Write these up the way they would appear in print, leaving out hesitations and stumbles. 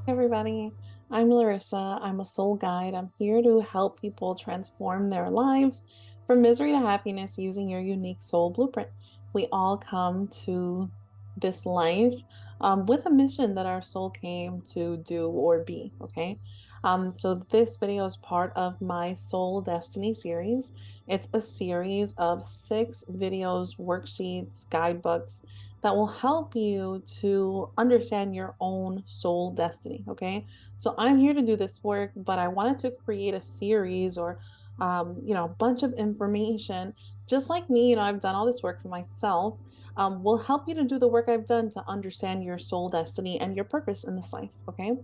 Everybody. I'm Larissa. I'm a soul guide. I'm here to help people transform their lives from misery to happiness using your unique soul blueprint. We all come to this life with a mission that our soul came to do or be. Okay. So this video is part of my Soul Destiny series. It's a series of 6 videos, worksheets, guidebooks that will help you to understand your own soul destiny. Okay. So I'm here to do this work, but I wanted to create a series or, a bunch of information. Just like me, I've done all this work for myself. Will help you to do the work I've done to understand your soul destiny and your purpose in this life. Okay.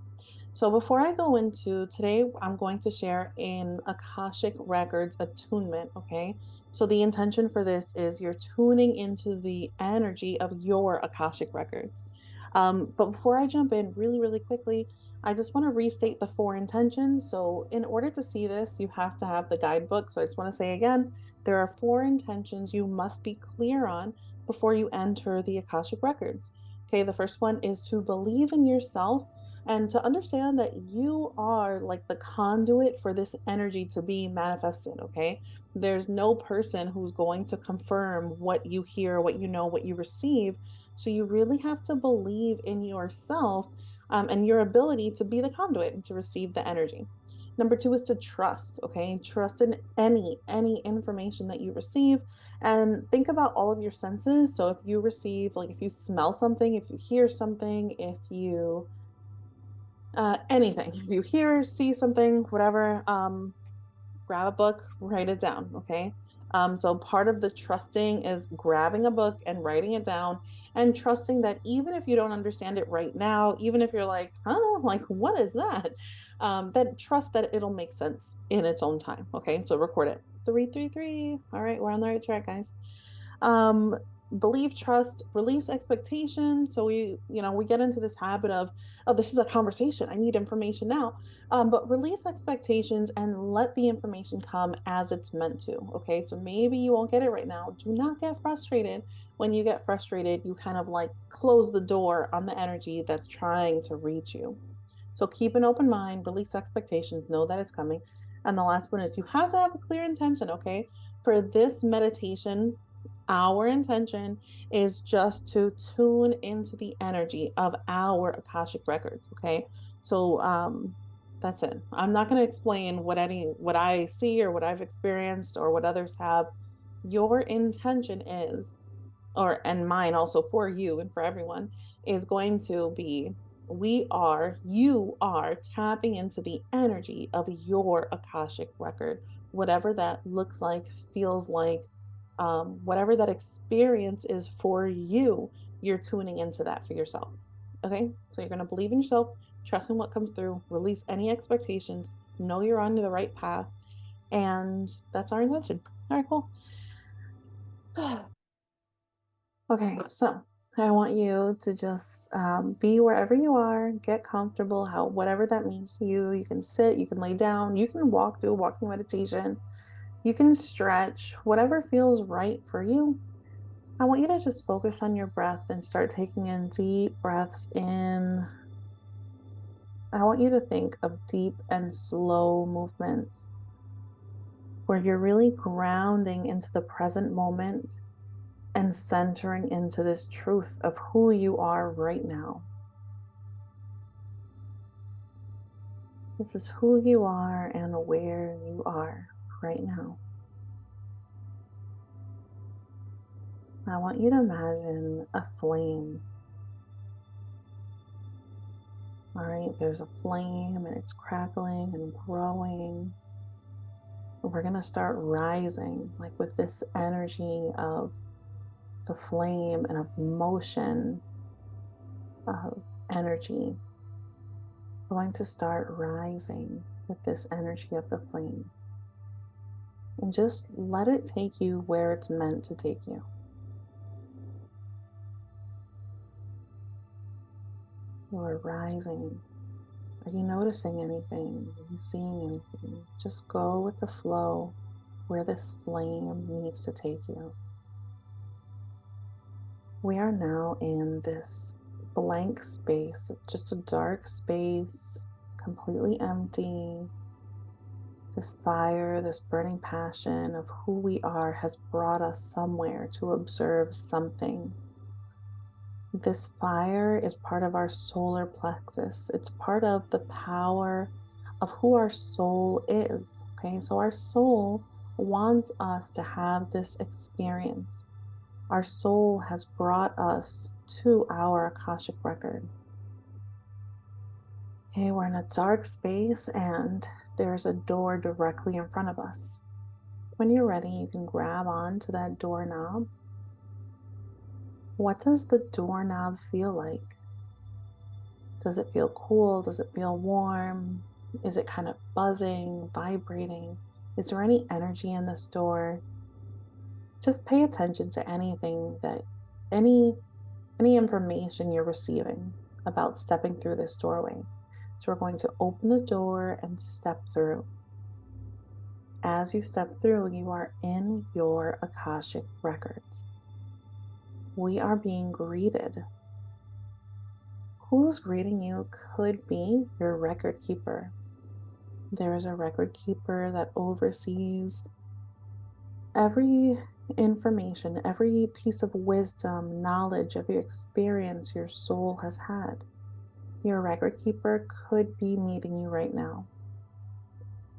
So before I go into today, I'm going to share in Akashic Records attunement. Okay. So the intention for this is you're tuning into the energy of your Akashic Records. But before I jump in really, really quickly, I just want to restate the 4 intentions. So in order to see this, you have to have the guidebook. So I just want to say again, there are 4 intentions you must be clear on before you enter the Akashic Records. Okay. The first one is to believe in yourself and to understand that you are like the conduit for this energy to be manifested. Okay. There's no person who's going to confirm what you hear, what you know, what you receive. So you really have to believe in yourself, and your ability to be the conduit and to receive the energy. Number 2 is to trust. Okay. Trust in any information that you receive, and think about all of your senses. So if you receive, like if you smell something, if you hear something, if you anything. If you hear, see something, whatever, grab a book, write it down. Okay. So part of the trusting is grabbing a book and writing it down and trusting that even if you don't understand it right now, even if you're like, huh, like, what is that? That trust that it'll make sense in its own time. Okay. So record it. 333. All right. We're on the right track, guys. um Believe, trust, release expectation. So we get into this habit of, oh, this is a conversation, I need information now. But release expectations and let the information come as it's meant to. Okay, so maybe you won't get it right now. Do not get frustrated. When you get frustrated, you kind of like close the door on the energy that's trying to reach you. So keep an open mind, release expectations, know that it's coming. And the last one is you have to have a clear intention. Okay, for this meditation, our intention is just to tune into the energy of our Akashic Records. Okay. So that's it. I'm not going to explain what I see or what I've experienced or what others have. Your intention is, or and mine also for you and for everyone, is going to be, you are tapping into the energy of your Akashic record, whatever that looks like, feels like, whatever that experience is for you, you're tuning into that for yourself. Okay. So you're going to believe in yourself, trust in what comes through, release any expectations, know you're on the right path. And that's our intention. All right, cool. Okay, so I want you to just be wherever you are, get comfortable, how whatever that means to you. You can sit, you can lay down, you can walk, do a walking meditation, you can stretch, whatever feels right for you. I want you to just focus on your breath and start taking in deep breaths in. I want you to think of deep and slow movements where you're really grounding into the present moment and centering into this truth of who you are right now. This is who you are and where you are right now. I want you to imagine a flame. All right, there's a flame and it's crackling and growing. We're going to start rising, like with this energy of the flame and of motion, of energy. We're going to start rising with this energy of the flame. And just let it take you where it's meant to take you. You are rising. Are you noticing anything? Are you seeing anything? Just go with the flow where this flame needs to take you. We are now in this blank space, just a dark space, completely empty. This fire, this burning passion of who we are has brought us somewhere to observe something. This fire is part of our solar plexus. It's part of the power of who our soul is. Okay, so our soul wants us to have this experience. Our soul has brought us to our Akashic record. Okay, we're in a dark space and there's a door directly in front of us. When you're ready, you can grab onto that doorknob. What does the doorknob feel like? Does it feel cool? Does it feel warm? Is it kind of buzzing, vibrating? Is there any energy in this door? Just pay attention to anything any information you're receiving about stepping through this doorway. So we're going to open the door and step through. As you step through, you are in your Akashic records. We are being greeted. Who's greeting you could be your record keeper. There is a record keeper that oversees every information, every piece of wisdom, knowledge, every experience your soul has had. Your record keeper could be meeting you right now.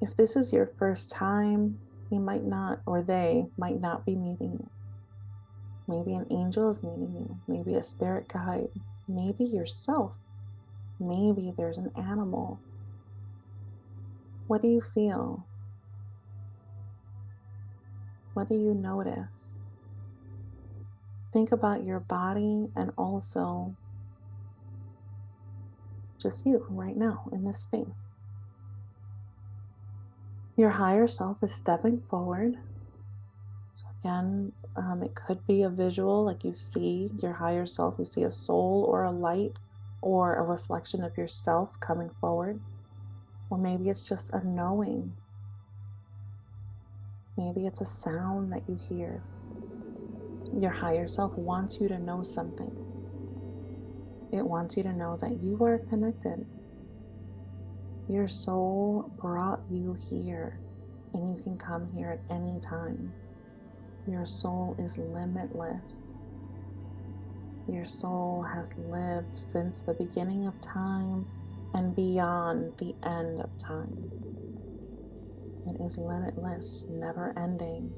If this is your first time, he might not, or they might not be meeting you. Maybe an angel is meeting you, maybe a spirit guide, maybe yourself, maybe there's an animal. What do you feel? What do you notice? Think about your body and also just you right now in this space. Your higher self is stepping forward. So again, it could be a visual, like you see your higher self, you see a soul or a light or a reflection of yourself coming forward. Or maybe it's just a knowing. Maybe it's a sound that you hear. Your higher self wants you to know something. It wants you to know that you are connected. Your soul brought you here, and you can come here at any time. Your soul is limitless. Your soul has lived since the beginning of time and beyond the end of time. It is limitless, never ending,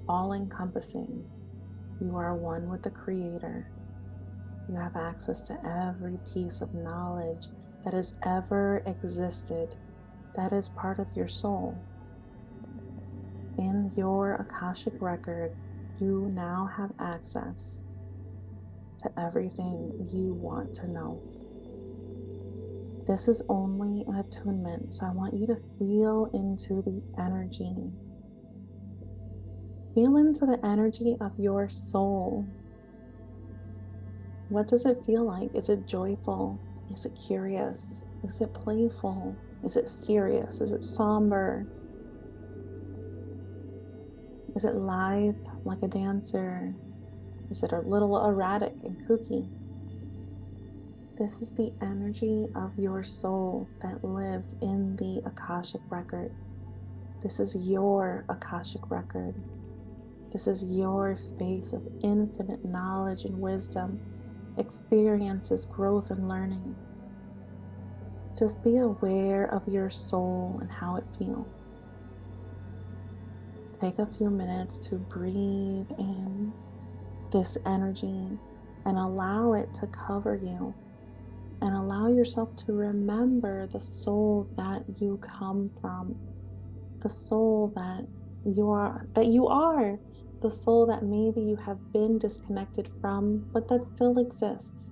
all encompassing. You are one with the Creator. You have access to every piece of knowledge that has ever existed. That is part of your soul. In your Akashic record, you now have access to everything you want to know. This is only an attunement, so I want you to feel into the energy. Feel into the energy of your soul. What does it feel like? Is it joyful? Is it curious? Is it playful? Is it serious? Is it somber? Is it lithe like a dancer? Is it a little erratic and kooky? This is the energy of your soul that lives in the Akashic record. This is your Akashic record. This is your space of infinite knowledge and wisdom, experiences, growth, and learning. Just be aware of your soul and how it feels. Take a few minutes to breathe in this energy and allow it to cover you, and allow yourself to remember the soul that you come from, the soul that you are, the soul that maybe you have been disconnected from, but that still exists.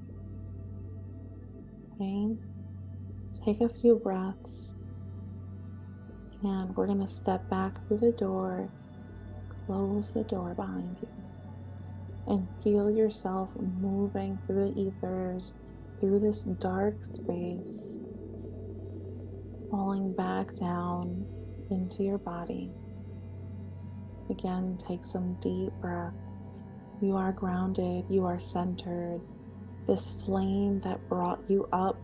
Okay, take a few breaths, and we're going to step back through the door, close the door behind you, and feel yourself moving through the ethers, through this dark space, falling back down into your body. Again, take some deep breaths. You are grounded, you are centered, This flame that brought you up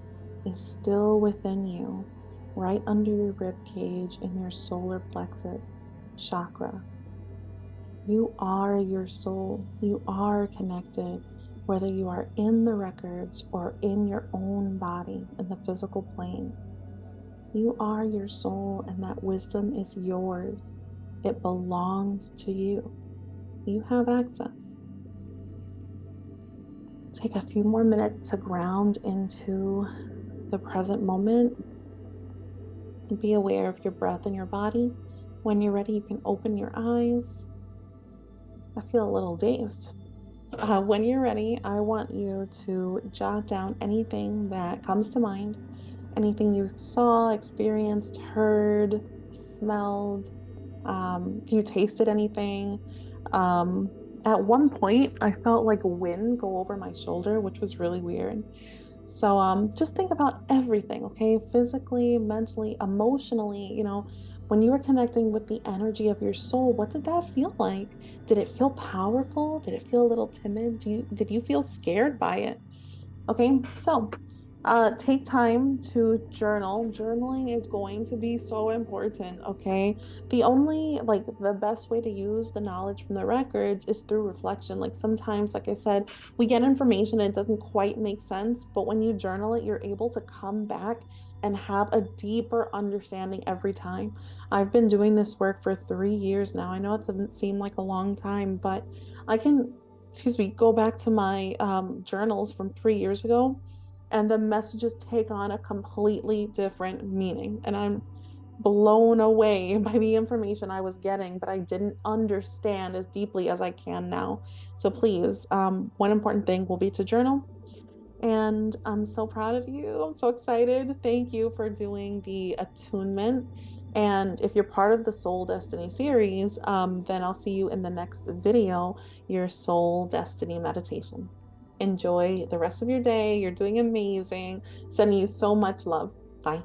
is still within you, right under your rib cage in your solar plexus chakra. You are your soul. You are connected, whether you are in the records or in your own body in the physical plane. You are your soul, and that wisdom is yours. It belongs to you. You have access. Take a few more minutes to ground into the present moment. Be aware of your breath and your body. When you're ready, you can open your eyes. I feel a little dazed. When you're ready, I want you to jot down anything that comes to mind, anything you saw, experienced, heard, smelled, if you tasted anything. At one point, I felt like wind go over my shoulder, which was really weird. So just think about everything, okay? Physically, mentally, emotionally, when you were connecting with the energy of your soul, what did that feel like? Did it feel powerful? Did it feel a little timid? Did you feel scared by it? Okay, so take time to journal. Journaling is going to be so important. Okay, the best way to use the knowledge from the records is through reflection. Like sometimes, like I said, we get information and it doesn't quite make sense, but when you journal it, you're able to come back and have a deeper understanding every time. I've been doing this work for 3 years now. I know it doesn't seem like a long time, but I can, excuse me, go back to my journals from 3 years ago, and the messages take on a completely different meaning. And I'm blown away by the information I was getting, but I didn't understand as deeply as I can now. So please, one important thing will be to journal. And I'm so proud of you. I'm so excited. Thank you for doing the attunement. And if you're part of the Soul Destiny series, then I'll see you in the next video, your Soul Destiny meditation. Enjoy the rest of your day. You're doing amazing. Sending you so much love. Bye.